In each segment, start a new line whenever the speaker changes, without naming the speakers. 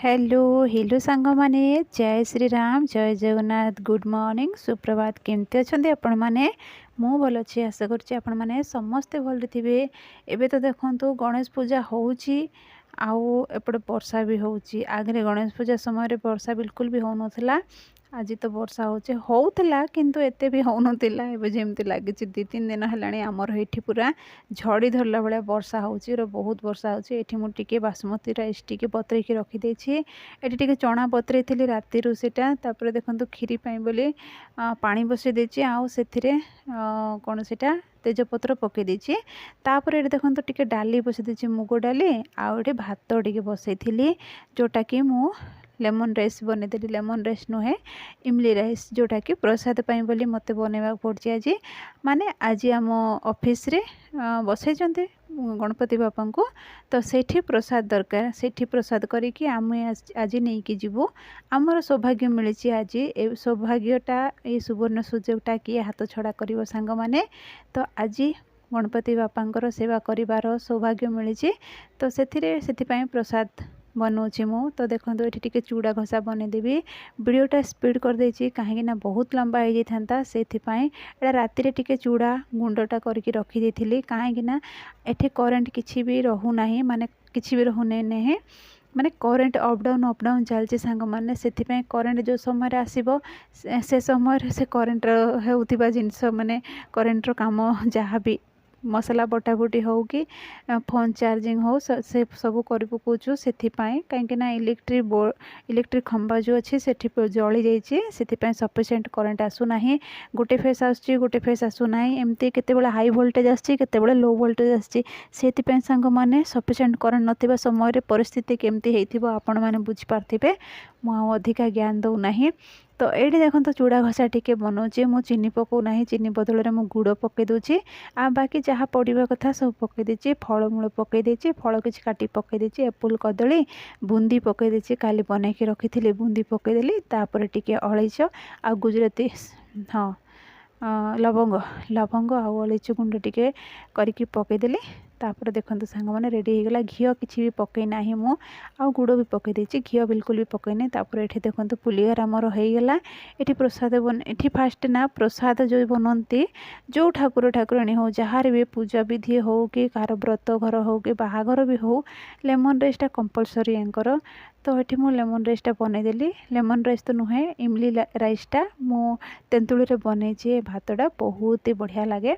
Hello hello सांग माने जय श्री राम जय जगन्नाथ गुड मॉर्निंग सुप्रभात केमती अच्छा आपण मैंने मु भल अच्छी आशा करछि आपण मैंने समस्ते भल थे। एबे तो देखंतु गणेश पूजा होउची आउ एपटे वर्षा भी होउची। आगे गणेश पूजा समय वर्षा बिल्कुल भी हो नथिला। आज तो वर्षा होउतला किंतु एते भी होउनथिला। एबे जेमती लागे 2-3 दिन हेलाणी आमर एठी पूरा झड़ी धरला बेले वर्षा होउची रो बहुत वर्षा होउची। एठी मु टिके बासमती राइस टिके बतरे की रखी देछि। एठी टिके चना बतरे थिली राती रु सेटा तापर देखंतु खीरी पई बोली पानी बसे देछि आउ सेथिरे कोन सेटा तेजपत्र पकई देछि। तापर एठी देखंतु टिके डाली बसे देछि मुगो डाली आउ एठी भात टिके बसैथिली जोटा कि मु लेमन राइस बनेदेली। लेमन राइस नुहे इमली राइस जोटा कि प्रसाद पाई बोली मते बनेबा पड़छि। आज माने आज आम ऑफिस रे बसै गणपति बापा को तो सेठी प्रसाद दरकार सेठी प्रसाद करिकी आम आज नहीं कि जीवु। आमर सौभाग्य मिली आज ए सौभाग्यटा ये सुवर्ण सुजोगटा किए हाथ छड़ा कर सांग माने। तो आज गणपति बापा सेवा करिवार सौभाग्य मिली तो से प्रसाद बनौछि मु। तो देखो ये टिके चूड़ा घसा बनईदेवी। वीडियोटा स्पीड कर देछि कहीं बहुत लंबा हो जाता से राति टिके चूड़ा गुंडटा करके रखी देथिली कहीं एठी करेंट किछि भी रहूना माने किछि भी रहूने नहीं माने करेंट अपडाउन चलती सांग माने से करेंट जो समय आसीबो से समय से करेंट होउथिबा जिनस माने करेंट रो काम जहाँ भी मसला बटाबुटी हो कि फोन चार्जिंग हो से सब कर पकाउछु। से कहीं इलेक्ट्रिक खंबा जो अच्छी से जली जाइए सफिशिएंट करेंट आसुना। गोटे फेस आसुची गोटे फेस आसुना एमती केतेबेले हाई वोल्टेज आसची केतेबेले लो वोल्टेज आसची। से सांग माने सफिशिएंट करेंट नथिबा समय परिस्थिति केमती हेइथिबो आपण माने बुझी पारथिबे। मु अधिका ज्ञान दउ नाही। तो ये देखो चूड़ा घसा टिके बनाऊे मु चीनी पकाऊना चीनी बदल में गुड़ पकई दूची आ बाकी जहाँ पड़ा कथा सब पकई देछि। फलमूल पकई देछि फल किसी काटी पकई देछि एप्पल कदली बूंदी पकई देछि काली बनई के रखी थी बूंदी पकईदेली तापर टिके अलैच आ गुजराती हाँ लवंग लवंग आउ अलैच गुंड टिके करके पकईदेली। तापर देखो सांग मैंने रेडी हो गला। घी किसी भी पकई ना मु आ गुड़ भी पकई देछि घी बिल्कुल भी पकईनी। तापर ये देखो पुलियर आमर होगला। ये प्रसाद ये फास्ट ना प्रसाद जो बनती जो ठाकुर ठाकुराणी हो जहाँ भी पूजा विधि हो कि कार व्रत घर हो कि बाहाघर भी हो लेमन राइसटा कंपलसरी एंकर। तो ये मु लेमन राइसटा बनईदेली। लेमन राइस तो नुहे इमली राइसटा मु तेंतुली रे बनईची। भातटा बहुत ही बढ़िया लगे।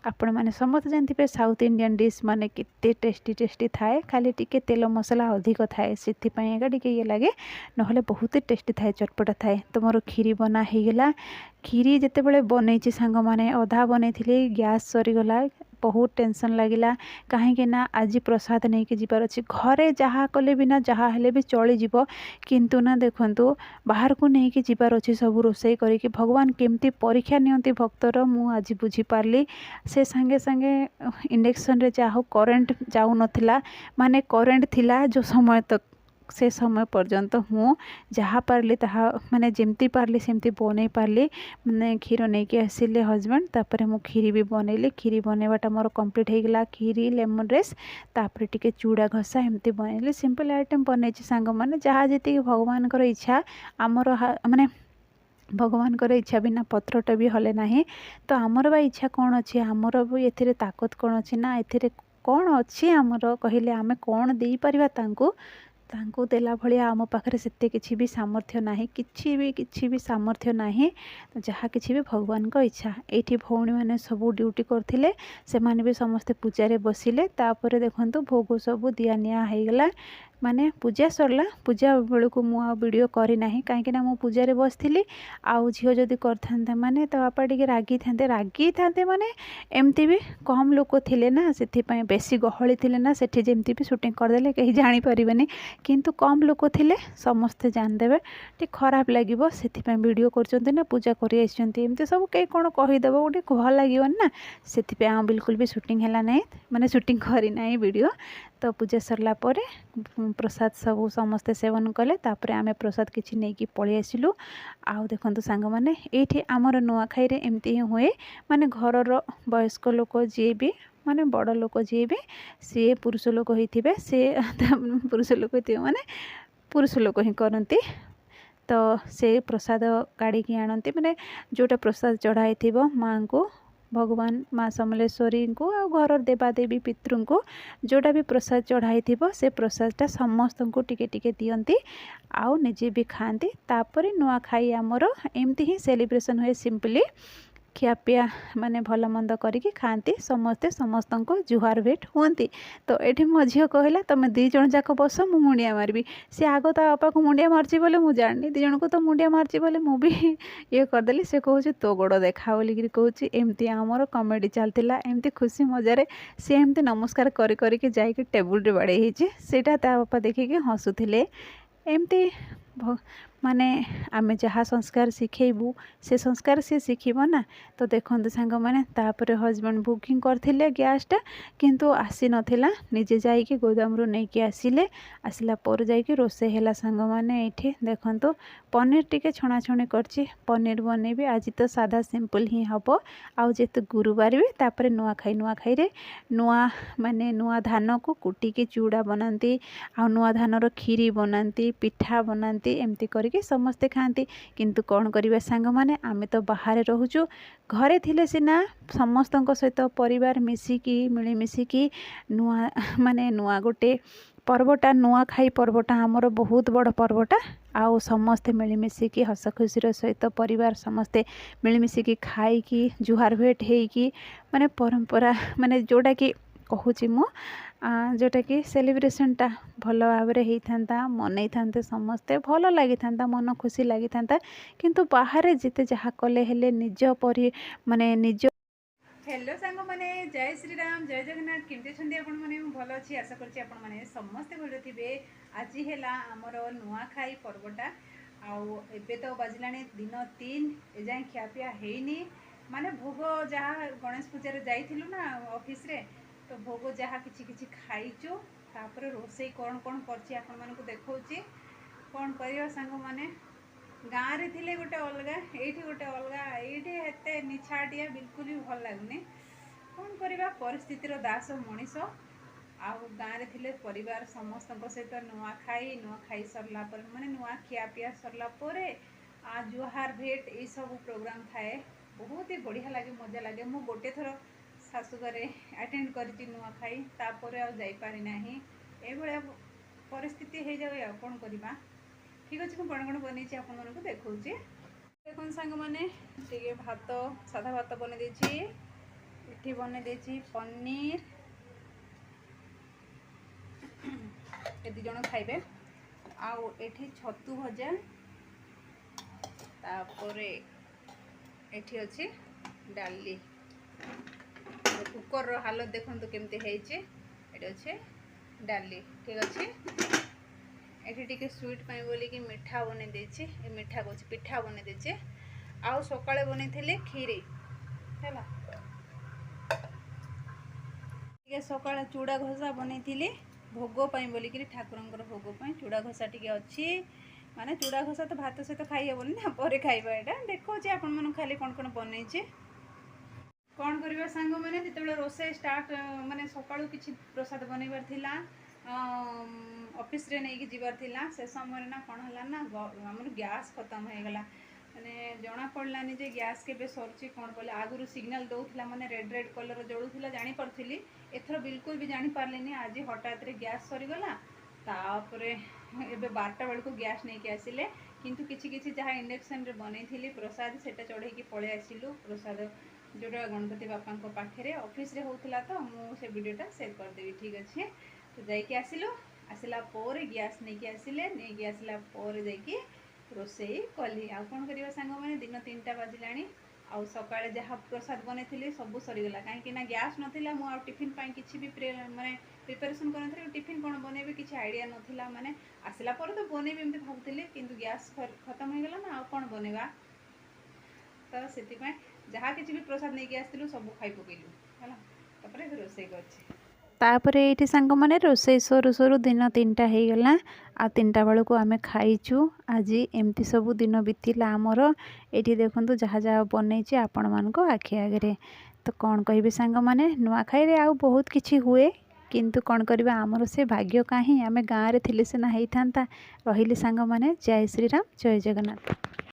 आपण मैंने समस्त जानते साउथ इंडियन डिश माने कितने टेस्टी टेस्टी थाए खाली टिके तेल मसला अधिक थाए से टिके ये लगे नहले बहुत ही टेस्टी थाए चटपटा थाए। तो मोर खीरी बना हो गला। खीरी जिते बड़े बनई सांग माने अधा बनई गैस सरीगला बहुत टेंशन लगिला कहीं ना आज प्रसाद नहीं कि जीवार अच्छी घरे जहाँ कले भी ना जहाँ हेले भी चली जीव किंतु ना देखंतु बाहर को नहीं कि जीवार अच्छी सब रोषे करके भगवान केमती परीक्षा नियंती भक्तर मु आज बुझी पारली। से संगे संगे इंडक्शन रे जा हो करेंट जाऊ नथिला माने करेंट थिला जो समय तक से समय पर्यंत मु जहाँ पारली ताहा माने जेमती पारली सेमती बनै पारली। माने क्षीर नहीं कि आसिले हजबैंड तापर मु खीरी भी बनैली। खीरी बनैबाटा मोर कंप्लीट हो गला। खीरी लेमन राइस तापर टिके चूड़ा घसा एमती बनैली। सिंपल आइटम बनैछि सांग माने जहाँ जीती भगवान कर इच्छा आमर माने भगवान कर इच्छा बिना पत्रटा भी हले ना। तो आमर बा इच्छा कौन अच्छी आमर भी एथिरे ताकत कौन अच्छी ना एथिरे कौन अच्छी आमर कहले आमे कौन दे परिबा तांको देला भलिया आम पाखरे सेते किछि भी सामर्थ्य नाही किछि भी सामर्थ्य नाही। जहाँ किछि भी भगवान को इच्छा। एठी भौणी माने सब ड्यूटी करथिले से माने भी समस्ते पूजारे बसिले। तापर देखंतु भोग सब दिया निया हो गला माने पूजा सरला। पूजा बेलू को मु वीडियो करी नाही कहीं मु पूजारे बसथिली आउ झियो जदि करथांते माने तो बापा टिके रागी थांते माने एमती भी कम लोक थिले ना से बेसी गहली थिले ना सेठी जेमती भी शूटिंग करदेले कहीं जानी परिबेनी किंतु कम लोक थिले समस्ते जानदेबे टे खराब लागिबो सेथिपय वीडियो करचंते ना पूजा करि आइसंती एमती सब कई कोन कहि देबो गोटे भल लागिबन ना सेथिपय आ बिल्कुल भी शूटिंग हैला नै माने शूटिंग करी नै वीडियो। तो पूजा सरला परे प्रसाद सब समस्ते सेवन कले तापर आमे प्रसाद किछि नै कि पळि आसिलु। आउ देखंतु सांग माने एठी आमर नुआखाई रे एमती ही हुए माने घरर वयस्क लोक जे भी माने बड़ लोक जी भी सी पुरुष लोक होइथिबे से पुरुष लोक होइथिबे माने पुरुष लोक ही करती। तो से प्रसाद काढ़ी आनती माने जोटा प्रसाद चढ़ाई थी माँ को भगवान माँ समलेश्वरी को आ घर देवादेवी पितृ को जोटा भी प्रसाद चढ़ाई थी से प्रसादटा समस्त को टिके टिके दियंती आउ निजे भी खाती। तापर नुआखाई आमर एमती ही सेलिब्रेशन हुए सिंपली खियापिया माने भल मंद करके खाती समस्ते समस्त को जुहार भेट हुंती। तो ये मो झील कहला तुम दी जन जाक बस मु मुंडिया मारबी सी आग ता बापा को मुंडिया मारची बोले मुझे जानी दी जन को तो मुंडिया मारची बोले मु भी ये करदेली से कहूँ तो गोड़ देखा बोलिकी कहूँ एमती आमर कमेडी चलता एमती खुशी मजार सी एमती नमस्कार करके जाकि टेबुल रे बाड़े सेटा ता बापा देखिकी हसुले एमती माने आमे जहाँ संस्कार शिखेबू से संस्कार सी शिखब ना। तो देखते सांग मैंने तापर हजबैंड बुकिंग करथिले गैसटा किंतु आसी नथिला निजे जाइए गोदाम रू नहीं आसिले आसला पर जाइए रोसे हैला सांग मैंने ये देखंतु पनीर टिके छणाछणी करछि पनीर बनैबी आज तो सादा सिंपल ही हम आउ जेतु गुरुवार भी तापर नुआखाई रे नुआ माने नुआ धान को कुटिकी चूड़ा बनाती आ नुआ धानर खीरी बनाती पिठा बनाती एमती करके समस्ते खाती। किंतु कौन करिबा सांग माने आमे तो बाहर रहूचु घरे थिले सिना समस्त सहित परिवार मिसिकी मिलीमिशिकी नुआ माने नुआ गोटे पर्वटा नुआखाई पर्वटा आमर बहुत बड़ पर्वटा आउ समस्ते मिलीमिशिकी हस खुशीर सहित परिवार समस्ते मिलीमिशिकी खाई जुहार भेट होइकी माने परंपरा माने जोटा कि कहूँ मु जोटा कि सेलिब्रेशनटा भल भाव होता मनई था समस्ते भल लगी था मन खुशी लगी था। किंतु बाहर जिते जहाँ कले हेले निज परि माने निज हेलो सांग माने जय श्री राम जय जगन्नाथ केमती अच्छे आपण मैंने भल अच्छी आशा करछि आपण मैंने समस्ते भल थे। आज है आमर नुआखाई पर्वटा आउ एबे तो बाजिलानी दिन 3 एजाए खियापिया हैनी माने भोग जहाँ गणेश पूजा जाइलु ना ऑफिस रे तो भोग जहाँ किछि खाइचु तापर रोसई कौन कौन करछि आपण मानकु देखौछि कौन करियो सांग माने गाँव रे थिले गोटे अलग एठी गोटे अलग एठी एते निछाटिया बिल्कुल भी भल लागुनी कौन करबा परिस्थितिर दास मनीष आउ गाँव रे थिले परिवार समस्त सहित नुआखाई सरला पर माने नुआ खिया पिया सरला परे आ जुहार भेट ये सब प्रोग्राम थाए बहुत ही बढ़िया लगे मजा लगे। मु गोटे थर शाशुघरे अटेंड करी नुआखाई तापर आ जाई पारि नाही ए भलिया परिस्थिति हो जाए आ कौन करबा। ठीक अच्छे मुझे कौन कौन बनई आपको देखा देख सांग मैंने टे भात साधा भात बन ये बन पनीर ये दी जन खाइबे आउ एठी छतु भजा तापर एठी अच्छी डाली कुकर हालत देखो केमती है अच्छे डाली ठीक अच्छे एठी टिके स्वीट पाई बोली कि मिठा बने देछि ए मिठा को पिठा बने देछि आउ सकाळे बने थिले खीरी हैला टिके सकाळे चूड़ा घोसा बने थिले भोग पाई बोली कि ठाकुरंकर भोग पाई चूड़ा घोसा टिके अछि माने चूड़ा घोसा तो भात सहित खाई हेबनी ना परे खाइबा एटा देखो जे आपन मन खाली कोन कोन बनै छै कौन करबा सांग माने जेतेबेले रोसे स्टार्ट माने सकाळू किछि प्रसाद बनैबार थिला ऑफिस रे नहीं जीवार थिला से समय ना कौन है ना आमर गैस खत्म हो गला माने जना पड़लानी जे गैस के सरुची कौन बोले आगुरी सिग्नल दौला माने रेड रेड कलर जलूला जानी पार्थी एथर बिल्कुल भी जानी पारलिनी आज हठात रे गैस सरीगला तापर एबे 12टा बेल को गैस नहीं के आसिले किंतु किछि किछि जहाँ इंडक्शन रे बनै थिली प्रसाद सेटा चढ़ेकी पळे आसिलु प्रसाद जोटा गणपति बापा पाखे ऑफिस रे होतला तो मु से वीडियोटा शेयर कर देबी। ठीक अच्छे तो जाइए आसिलु आसला गैस नहीं आसिले नहीं आसला जाइए रोसई कली आ कौन करवा सांग मैंने दिन 3टा बाजिलानी आउ सकाळे जहाँ प्रसाद बने सब सरीगला कहीं गैस नाला मुझे टिफिन किसी भी माने प्रिपेरेसन कर टिफिन कौन बनैबे किसी आइडिया नाला माने आसला तो बनैबे एमती भावुली किंतु गैस खत्म हो गला ना आ कौन बनैबा तो से जहाँ किसी भी प्रसाद नहीं आसलु सब खाई पकेलु है तापर रोसई कर तापर ये सांग मैंने रोसई सरू सरू दिन 3टा हो गला आ 3टा बेलू आम खाइचु आज एमती सब दिन बीतला आमर ये देखु जहाँ जहाँ बनई आपण मान आखि आगे तो कौन कह सांग मैंने नुआखाई रे आउ बहुत किछि हुए କିନ୍ତୁ କ'ଣ କରିବା, ଆମର ସେ ଭାଗ୍ୟ କାହିଁ, ଆମେ ଗାଁରେ ଥିଲେ ସିନା ହେଇଥାନ୍ତା। ରହିଲି ସାଙ୍ଗମାନେ, ଜୟ ଶ୍ରୀରାମ, ଜୟ ଜଗନ୍ନାଥ।